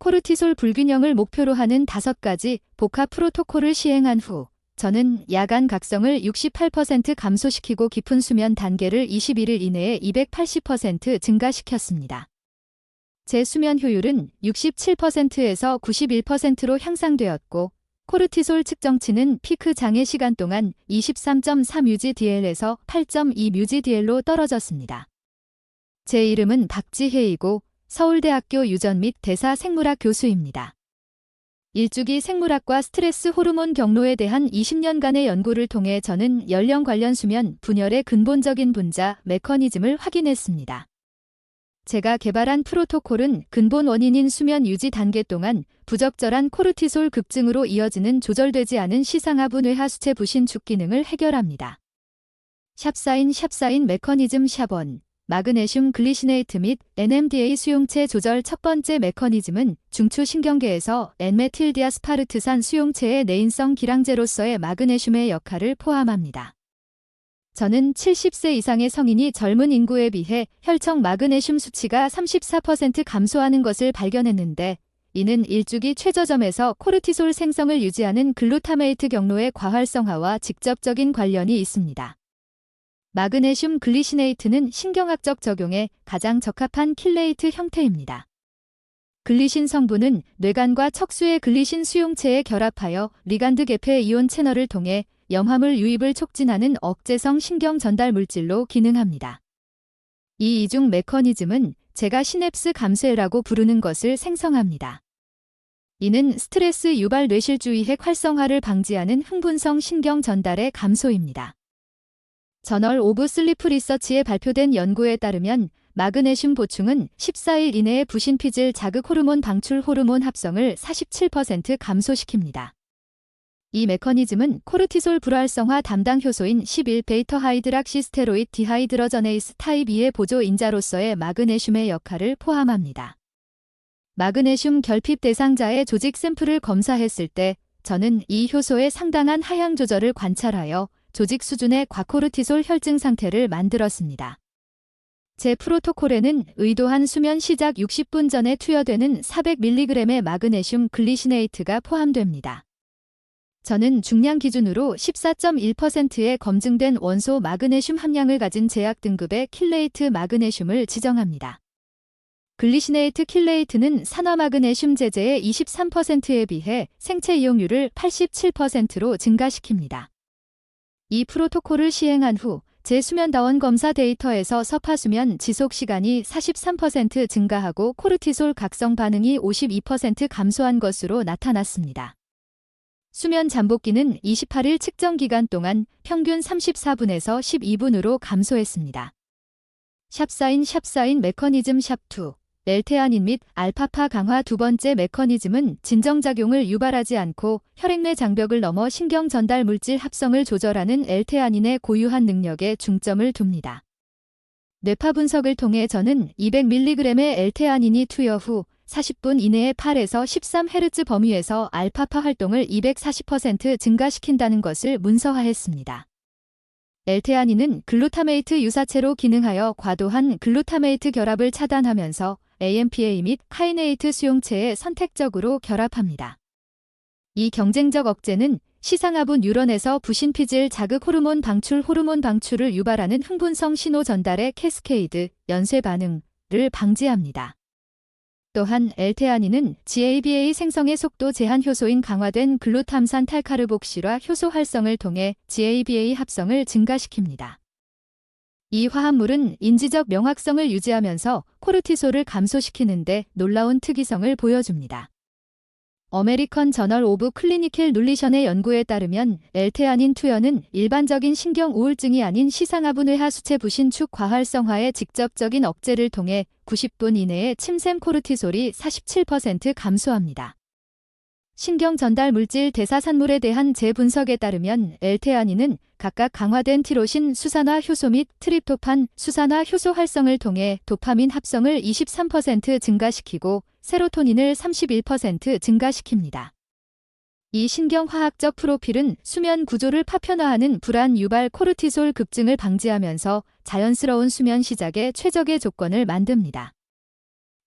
코르티솔 불균형을 목표로 하는 5가지 복합 프로토콜을 시행한 후 저는 야간 각성을 68% 감소시키고 깊은 수면 단계를 21일 이내에 280% 증가시켰습니다. 제 수면 효율은 67%에서 91%로 향상되었고 코르티솔 측정치는 피크 장애 시간 동안 23.3 UGDL에서 8.2 UGDL로 떨어졌습니다. 제 이름은 박지혜이고 서울대학교 유전 및 대사 생물학 교수입니다. 일주기 생물학과 스트레스 호르몬 경로에 대한 20년간의 연구를 통해 저는 연령 관련 수면 분열의 근본적인 분자 메커니즘을 확인했습니다. 제가 개발한 프로토콜은 근본 원인인 수면 유지 단계 동안 부적절한 코르티솔 급증으로 이어지는 조절되지 않은 시상하부 뇌하수체 부신축 기능을 해결합니다. 샵사인 메커니즘 샵1 마그네슘 글리시네이트 및 NMDA 수용체 조절 첫 번째 메커니즘은 중추신경계에서 N메틸디아스파르트산 수용체의 내인성 기량제로서의 마그네슘의 역할을 포함합니다. 저는 70세 이상의 성인이 젊은 인구에 비해 혈청 마그네슘 수치가 34% 감소하는 것을 발견했는데 이는 일주기 최저점에서 코르티솔 생성을 유지하는 글루타메이트 경로의 과활성화와 직접적인 관련이 있습니다. 마그네슘 글리시네이트는 신경학적 적용에 가장 적합한 킬레이트 형태입니다. 글리신 성분은 뇌간과 척수의 글리신 수용체에 결합하여 리간드 계페 이온 채널을 통해 염화물 유입을 촉진하는 억제성 신경 전달 물질로 기능합니다. 이 이중 메커니즘은 제가 시냅스 감쇄라고 부르는 것을 생성합니다. 이는 스트레스 유발 뇌실주의핵 활성화를 방지하는 흥분성 신경 전달의 감소입니다. 저널 오브 슬리프 리서치에 발표된 연구에 따르면 마그네슘 보충은 14일 이내에 부신피질 자극 호르몬 방출 호르몬 합성을 47% 감소시킵니다. 이 메커니즘은 코르티솔 불활성화 담당 효소인 11베이터 하이드락시스테로이드 디하이드러저네이스 타입 2의 보조 인자로서의 마그네슘의 역할을 포함합니다. 마그네슘 결핍 대상자의 조직 샘플을 검사했을 때 저는 이 효소의 상당한 하향 조절을 관찰하여 조직 수준의 과코르티솔 혈증 상태를 만들었습니다. 제 프로토콜에는 의도한 수면 시작 60분 전에 투여되는 400mg의 마그네슘 글리시네이트가 포함됩니다. 저는 중량 기준으로 14.1%의 검증된 원소 마그네슘 함량을 가진 제약 등급의 킬레이트 마그네슘을 지정합니다. 글리시네이트 킬레이트는 산화 마그네슘 제제의 23%에 비해 생체 이용률을 87%로 증가시킵니다. 이 프로토콜을 시행한 후 제 수면다원 검사 데이터에서 서파수면 지속 시간이 43% 증가하고 코르티솔 각성 반응이 52% 감소한 것으로 나타났습니다. 수면 잠복기는 28일 측정 기간 동안 평균 34분에서 12분으로 감소했습니다. 샵사인 메커니즘 샵2 L테아닌 및 알파파 강화 두 번째 메커니즘은 진정작용을 유발하지 않고 혈액내 장벽을 넘어 신경 전달 물질 합성을 조절하는 L테아닌의 고유한 능력에 중점을 둡니다. 뇌파 분석을 통해 저는 200mg의 L테아닌이 투여 후 40분 이내에 8에서 13Hz 범위에서 알파파 활동을 240% 증가시킨다는 것을 문서화했습니다. L테아닌은 글루타메이트 유사체로 기능하여 과도한 글루타메이트 결합을 차단하면서 AMPA 및 카이네이트 수용체에 선택적으로 결합합니다. 이 경쟁적 억제는 시상하부 뉴런에서 부신피질 자극 호르몬 방출을 유발하는 흥분성 신호 전달의 캐스케이드, 연쇄 반응을 방지합니다. 또한 L테아닌은 GABA 생성의 속도 제한 효소인 강화된 글루탐산 탈카르복실화 효소 활성을 통해 GABA 합성을 증가시킵니다. 이 화합물은 인지적 명확성을 유지하면서 코르티솔을 감소시키는 데 놀라운 특이성을 보여줍니다. 어메리컨 저널 오브 클리니컬 눌리션의 연구에 따르면 L테아닌 투여는 일반적인 신경 우울증이 아닌 시상하부 뇌하수체 부신축 과활성화의 직접적인 억제를 통해 90분 이내에 침샘 코르티솔이 47% 감소합니다. 신경 전달 물질 대사산물에 대한 재분석에 따르면 L테아닌은 각각 강화된 티로신 수산화 효소 및 트립토판 수산화 효소 활성을 통해 도파민 합성을 23% 증가시키고 세로토닌을 31% 증가시킵니다. 이 신경화학적 프로필은 수면 구조를 파편화하는 불안 유발 코르티솔 급증을 방지하면서 자연스러운 수면 시작에 최적의 조건을 만듭니다.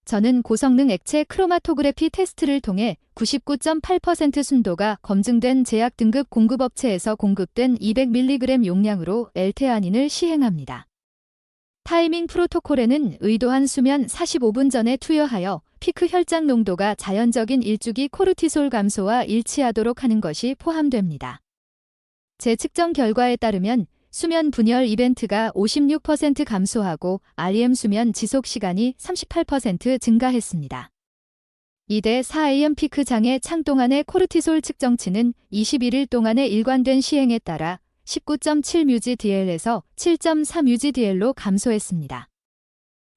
저는 고성능 액체 크로마토그래피 테스트를 통해 99.8% 순도가 검증된 제약 등급 공급업체에서 공급된 200mg 용량으로 L-테아닌을 시행합니다. 타이밍 프로토콜에는 의도한 수면 45분 전에 투여하여 피크 혈장 농도가 자연적인 일주기 코르티솔 감소와 일치하도록 하는 것이 포함됩니다. 제 측정 결과에 따르면 수면 분열 이벤트가 56% 감소하고 REM 수면 지속 시간이 38% 증가했습니다. 이대 4AM 피크 장애 창 동안의 코르티솔 측정치는 21일 동안의 일관된 시행에 따라 19.7 뮤지/dl에서 7.4 뮤지/dl로 감소했습니다.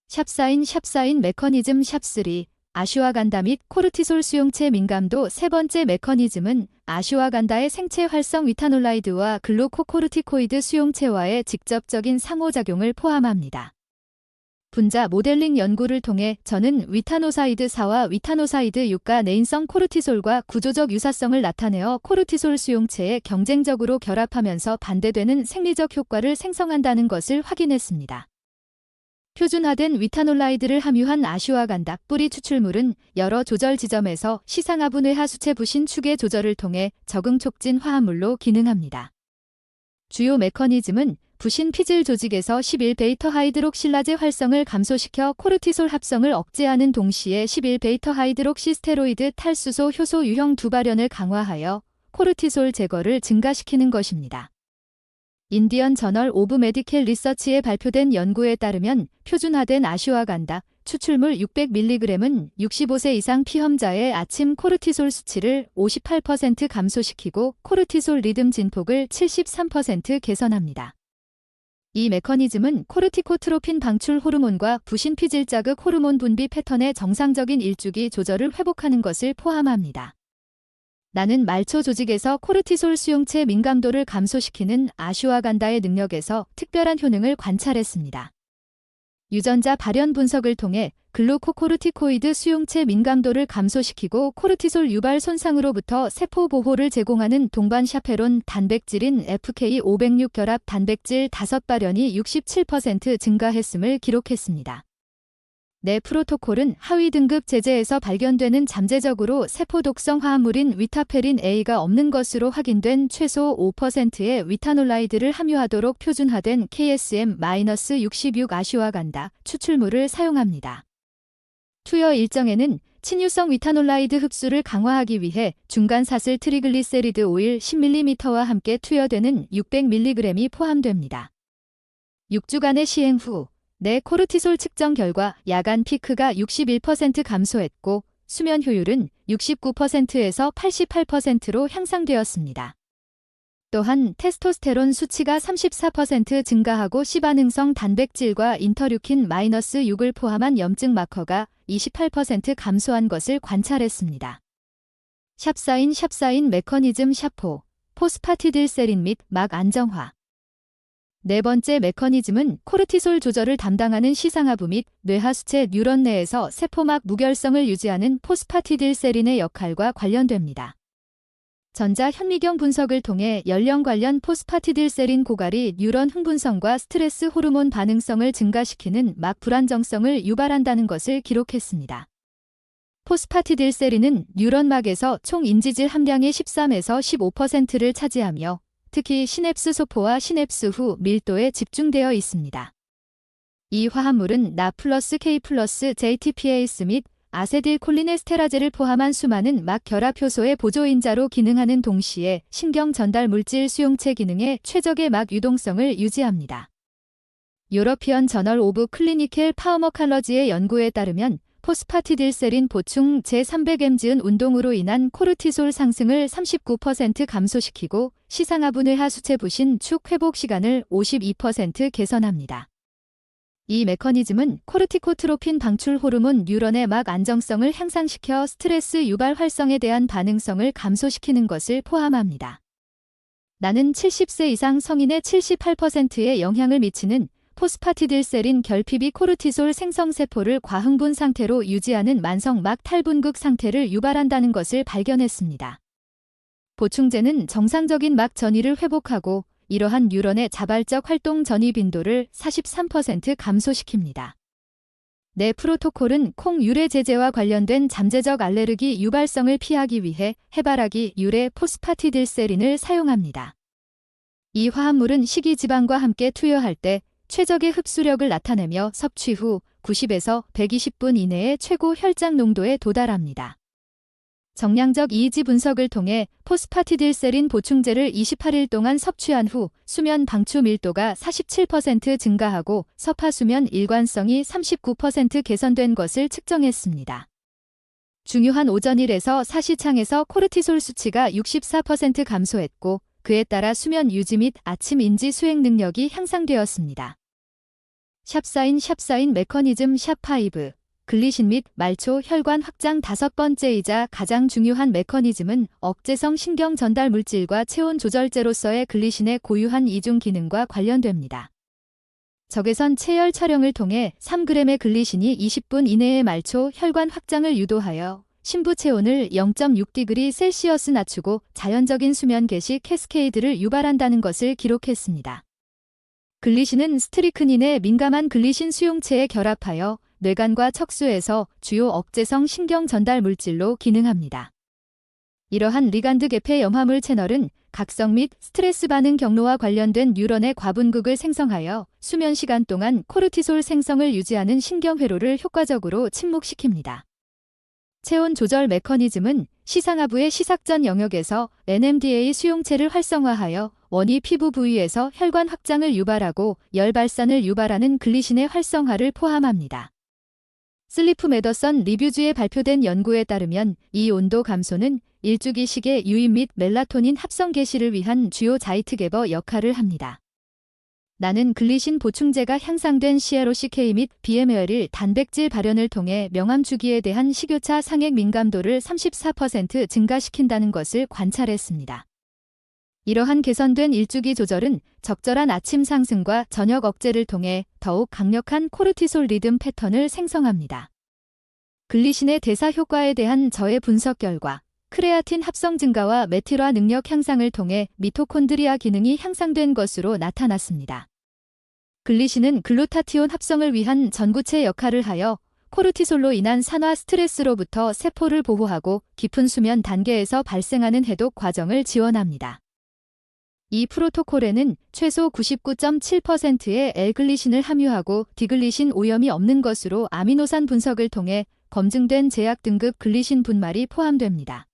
샵사인 메커니즘 샵3 아슈와간다 및 코르티솔 수용체 민감도 세 번째 메커니즘은 아슈와간다의 생체 활성 위타놀라이드와 글루코코르티코이드 수용체와의 직접적인 상호작용을 포함합니다. 분자 모델링 연구를 통해 저는 위타노사이드4와 위타노사이드6가 내인성 코르티솔과 구조적 유사성을 나타내어 코르티솔 수용체에 경쟁적으로 결합하면서 반대되는 생리적 효과를 생성한다는 것을 확인했습니다. 표준화된 위타놀라이드를 함유한 아슈와간다 뿌리 추출물은 여러 조절 지점에서 시상하분회하 수체 부신 축의 조절을 통해 적응 촉진 화합물로 기능합니다. 주요 메커니즘은 부신 피질 조직에서 11베이터 하이드록실라제 활성을 감소시켜 코르티솔 합성을 억제하는 동시에 11베이터 하이드록시스테로이드 탈수소 효소 유형 두 발현을 강화하여 코르티솔 제거를 증가시키는 것입니다. 인디언 저널 오브 메디컬 리서치에 발표된 연구에 따르면 표준화된 아슈와간다 추출물 600mg은 65세 이상 피험자의 아침 코르티솔 수치를 58% 감소시키고 코르티솔 리듬 진폭을 73% 개선합니다. 이 메커니즘은 코르티코트로핀 방출 호르몬과 부신 피질 자극 호르몬 분비 패턴의 정상적인 일주기 조절을 회복하는 것을 포함합니다. 나는 말초 조직에서 코르티솔 수용체 민감도를 감소시키는 아슈와간다의 능력에서 특별한 효능을 관찰했습니다. 유전자 발현 분석을 통해 글루코코르티코이드 수용체 민감도를 감소시키고 코르티솔 유발 손상으로부터 세포 보호를 제공하는 동반 샤페론 단백질인 FK506 결합 단백질 5발현이 67% 증가했음을 기록했습니다. 내 프로토콜은 하위 등급 제재에서 발견되는 잠재적으로 세포 독성 화합물인 위타페린 A가 없는 것으로 확인된 최소 5%의 위타놀라이드를 함유하도록 표준화된 KSM-66 아슈와간다 추출물을 사용합니다. 투여 일정에는 친유성 위타놀라이드 흡수를 강화하기 위해 중간 사슬 트리글리세리드 오일 10ml와 함께 투여되는 600mg이 포함됩니다. 6주간의 시행 후 내 코르티솔 측정 결과 야간 피크가 61% 감소했고 수면 효율은 69%에서 88%로 향상되었습니다. 또한 테스토스테론 수치가 34% 증가하고 C반응성 단백질과 인터류킨-6을 포함한 염증 마커가 28% 감소한 것을 관찰했습니다. 샵사인 메커니즘 샵4 포스파티딜세린 및 막 안정화 네 번째 메커니즘은 코르티솔 조절을 담당하는 시상하부 및 뇌하수체 뉴런 내에서 세포막 무결성을 유지하는 포스파티딜세린의 역할과 관련됩니다. 전자 현미경 분석을 통해 연령 관련 포스파티딜세린 고갈이 뉴런 흥분성과 스트레스 호르몬 반응성을 증가시키는 막 불안정성을 유발한다는 것을 기록했습니다. 포스파티딜세린은 뉴런막에서 총 인지질 함량의 13에서 15%를 차지하며 특히 시냅스 소포와 시냅스 후 밀도에 집중되어 있습니다. 이 화합물은 나 플러스 K 플러스 JTPase 및 아세틸콜린에스테라제를 포함한 수많은 막 결합 효소의 보조인자로 기능하는 동시에 신경 전달 물질 수용체 기능의 최적의 막 유동성을 유지합니다. 유러피언 저널 오브 클리니컬 파우머칼러지의 연구에 따르면 포스파티딜세린 보충 제300mg은 운동으로 인한 코르티솔 상승을 39% 감소시키고 시상하분회하 수체 부신 축 회복 시간을 52% 개선합니다. 이 메커니즘은 코르티코트로핀 방출 호르몬 뉴런의 막 안정성을 향상시켜 스트레스 유발 활성에 대한 반응성을 감소시키는 것을 포함합니다. 나는 70세 이상 성인의 78%에 영향을 미치는 포스파티딜세린 결핍이 코르티솔 생성세포를 과흥분 상태로 유지하는 만성 막 탈분극 상태를 유발한다는 것을 발견했습니다. 보충제는 정상적인 막 전이를 회복하고 이러한 뉴런의 자발적 활동 전이 빈도를 43% 감소시킵니다. 내 프로토콜은 콩 유래 제제와 관련된 잠재적 알레르기 유발성을 피하기 위해 해바라기 유래 포스파티딜세린을 사용합니다. 이 화합물은 식이지방과 함께 투여할 때 최적의 흡수력을 나타내며 섭취 후 90에서 120분 이내에 최고 혈장 농도에 도달합니다. 정량적 EEG 분석을 통해 포스파티딜세린 보충제를 28일 동안 섭취한 후 수면 방출 밀도가 47% 증가하고 서파수면 일관성이 39% 개선된 것을 측정했습니다. 중요한 오전 1에서 4시창에서 코르티솔 수치가 64% 감소했고 그에 따라 수면 유지 및 아침 인지 수행 능력이 향상되었습니다. 샵사인 메커니즘 샵5 글리신 및 말초 혈관 확장 5번째이자 가장 중요한 메커니즘은 억제성 신경 전달 물질과 체온 조절제로서의 글리신의 고유한 이중 기능과 관련됩니다. 적외선 체열 촬영을 통해 3g의 글리신이 20분 이내의 말초 혈관 확장을 유도하여 심부 체온을 0.6°C 낮추고 자연적인 수면 개시 캐스케이드를 유발한다는 것을 기록했습니다. 글리신은 스트리크닌에 민감한 글리신 수용체에 결합하여 뇌관과 척수에서 주요 억제성 신경 전달 물질로 기능합니다. 이러한 리간드 계폐 염화물 채널은 각성 및 스트레스 반응 경로와 관련된 뉴런의 과분극을 생성하여 수면 시간 동안 코르티솔 생성을 유지하는 신경회로를 효과적으로 침묵시킵니다. 체온 조절 메커니즘은 시상하부의 시삭전 영역에서 NMDA 수용체를 활성화하여 원이 피부 부위에서 혈관 확장을 유발하고 열 발산을 유발하는 글리신의 활성화를 포함합니다. 슬리프 메더선 리뷰즈에 발표된 연구에 따르면 이 온도 감소는 일주기식의 유입 및 멜라토닌 합성 개시를 위한 주요 자이트게버 역할을 합니다. 나는 글리신 보충제가 향상된 CLOCK 및 BMAL 단백질 발현을 통해 명암 주기에 대한 식욕차 상액 민감도를 34% 증가시킨다는 것을 관찰했습니다. 이러한 개선된 일주기 조절은 적절한 아침 상승과 저녁 억제를 통해 더욱 강력한 코르티솔 리듬 패턴을 생성합니다. 글리신의 대사 효과에 대한 저의 분석 결과 크레아틴 합성 증가와 메틸화 능력 향상을 통해 미토콘드리아 기능이 향상된 것으로 나타났습니다. 글리신은 글루타티온 합성을 위한 전구체 역할을 하여 코르티솔로 인한 산화 스트레스로부터 세포를 보호하고 깊은 수면 단계에서 발생하는 해독 과정을 지원합니다. 이 프로토콜에는 최소 99.7%의 L글리신을 함유하고 디글리신 오염이 없는 것으로 아미노산 분석을 통해 검증된 제약 등급 글리신 분말이 포함됩니다.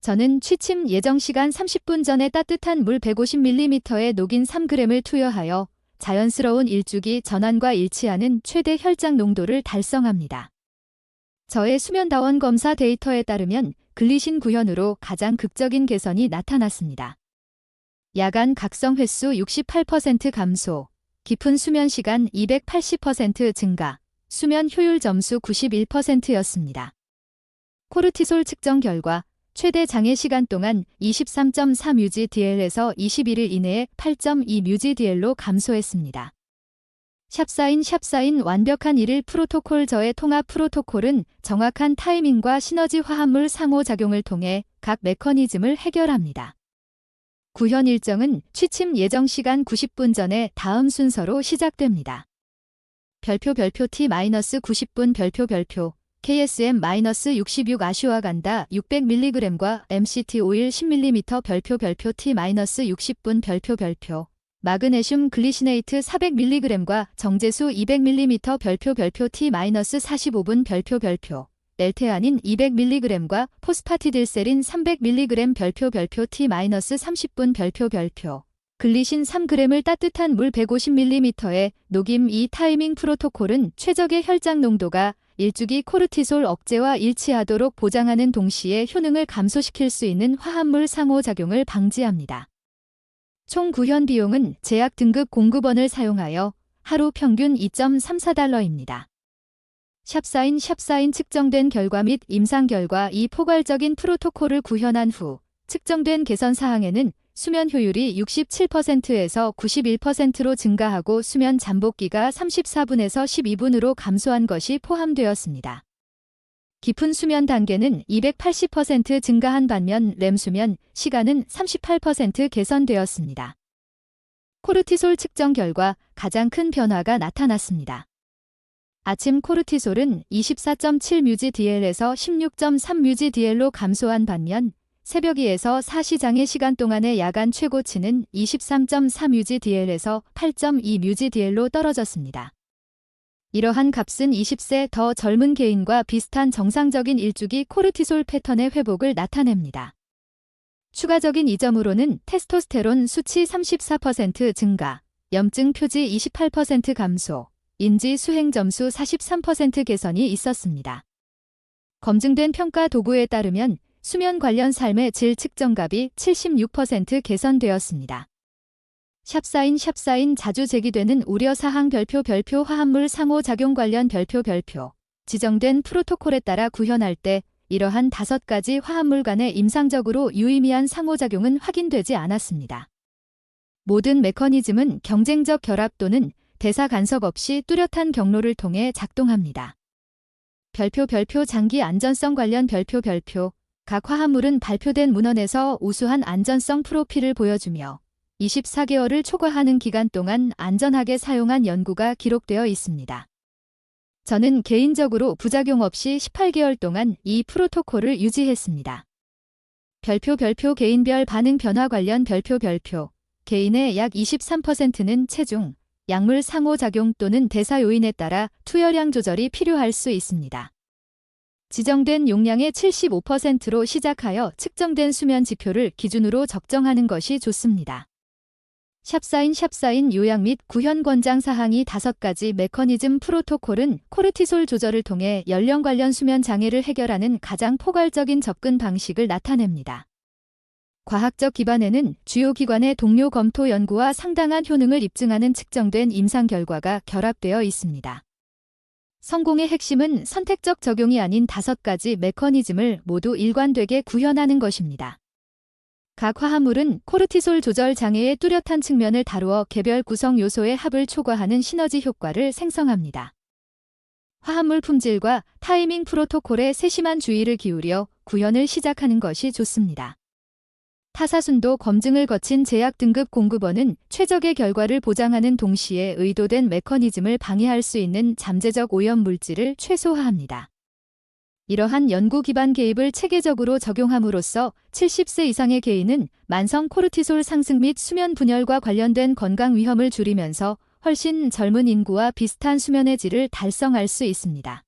저는 취침 예정 시간 30분 전에 따뜻한 물 150ml에 녹인 3g을 투여하여 자연스러운 일주기 전환과 일치하는 최대 혈장 농도를 달성합니다. 저의 수면다원 검사 데이터에 따르면 글리신 구현으로 가장 극적인 개선이 나타났습니다. 야간 각성 횟수 68% 감소, 깊은 수면 시간 280% 증가, 수면 효율 점수 91%였습니다. 코르티솔 측정 결과 최대 장애 시간 동안 23.4 뮤지 DL에서 21일 이내에 8.2 뮤지 DL로 감소했습니다. 샵사인 완벽한 1일 프로토콜 저의 통합 프로토콜은 정확한 타이밍과 시너지 화합물 상호작용을 통해 각 메커니즘을 해결합니다. 구현 일정은 취침 예정 시간 90분 전에 다음 순서로 시작됩니다. 별표 T-90분 별표 KSM-66 아슈와간다 600mg과 MCT 오일 10ml 별표 T-60분 별표 마그네슘 글리시네이트 400mg과 정제수 200ml 별표 T-45분 별표 L테아닌 200mg과 포스파티딜세린 300mg 별표 T-30분 별표 글리신 3g을 따뜻한 물 150ml에 녹임. 이 타이밍 프로토콜은 최적의 혈장 농도가 일주기 코르티솔 억제와 일치하도록 보장하는 동시에 효능을 감소시킬 수 있는 화합물 상호작용을 방지합니다. 총 구현 비용은 제약 등급 공급원을 사용하여 하루 평균 2.34달러입니다. 샵사인 측정된 결과 및 임상 결과. 이 포괄적인 프로토콜을 구현한 후 측정된 개선 사항에는 수면 효율이 67%에서 91%로 증가하고 수면 잠복기가 34분에서 12분으로 감소한 것이 포함되었습니다. 깊은 수면 단계는 280% 증가한 반면 렘 수면 시간은 38% 개선되었습니다. 코르티솔 측정 결과 가장 큰 변화가 나타났습니다. 아침 코르티솔은 24.7뮤지/dl에서 16.3뮤지/dl로 감소한 반면 새벽 2에서 4시 장애 시간 동안의 야간 최고치는 23.4뮤지/dl에서 8.2뮤지/dl로 떨어졌습니다. 이러한 값은 20세 더 젊은 개인과 비슷한 정상적인 일주기 코르티솔 패턴의 회복을 나타냅니다. 추가적인 이점으로는 테스토스테론 수치 34% 증가, 염증 표지 28% 감소, 인지 수행 점수 43% 개선이 있었습니다. 검증된 평가 도구에 따르면 수면 관련 삶의 질 측정값이 76% 개선되었습니다. 샵사인 자주 제기되는 우려사항 별표 화합물 상호작용 관련 별표 지정된 프로토콜에 따라 구현할 때 이러한 5가지 화합물 간의 임상적으로 유의미한 상호작용은 확인되지 않았습니다. 모든 메커니즘은 경쟁적 결합 또는 대사 간섭 없이 뚜렷한 경로를 통해 작동합니다. 별표 장기 안전성 관련 별표 각 화합물은 발표된 문헌에서 우수한 안전성 프로필을 보여주며 24개월을 초과하는 기간 동안 안전하게 사용한 연구가 기록되어 있습니다. 저는 개인적으로 부작용 없이 18개월 동안 이 프로토콜을 유지했습니다. 별표 개인별 반응 변화 관련 별표 개인의 약 23%는 체중, 약물 상호작용 또는 대사 요인에 따라 투여량 조절이 필요할 수 있습니다. 지정된 용량의 75%로 시작하여 측정된 수면 지표를 기준으로 적정하는 것이 좋습니다. 샵사인 요약 및 구현 권장 사항이 5가지 메커니즘 프로토콜은 코르티솔 조절을 통해 연령 관련 수면 장애를 해결하는 가장 포괄적인 접근 방식을 나타냅니다. 과학적 기반에는 주요 기관의 동료 검토 연구와 상당한 효능을 입증하는 측정된 임상 결과가 결합되어 있습니다. 성공의 핵심은 선택적 적용이 아닌 5가지 메커니즘을 모두 일관되게 구현하는 것입니다. 각 화합물은 코르티솔 조절 장애의 뚜렷한 측면을 다루어 개별 구성 요소의 합을 초과하는 시너지 효과를 생성합니다. 화합물 품질과 타이밍 프로토콜에 세심한 주의를 기울여 구현을 시작하는 것이 좋습니다. 타사순도 검증을 거친 제약 등급 공급원은 최적의 결과를 보장하는 동시에 의도된 메커니즘을 방해할 수 있는 잠재적 오염 물질을 최소화합니다. 이러한 연구 기반 개입을 체계적으로 적용함으로써 70세 이상의 개인은 만성 코르티솔 상승 및 수면 분열과 관련된 건강 위험을 줄이면서 훨씬 젊은 인구와 비슷한 수면의 질을 달성할 수 있습니다.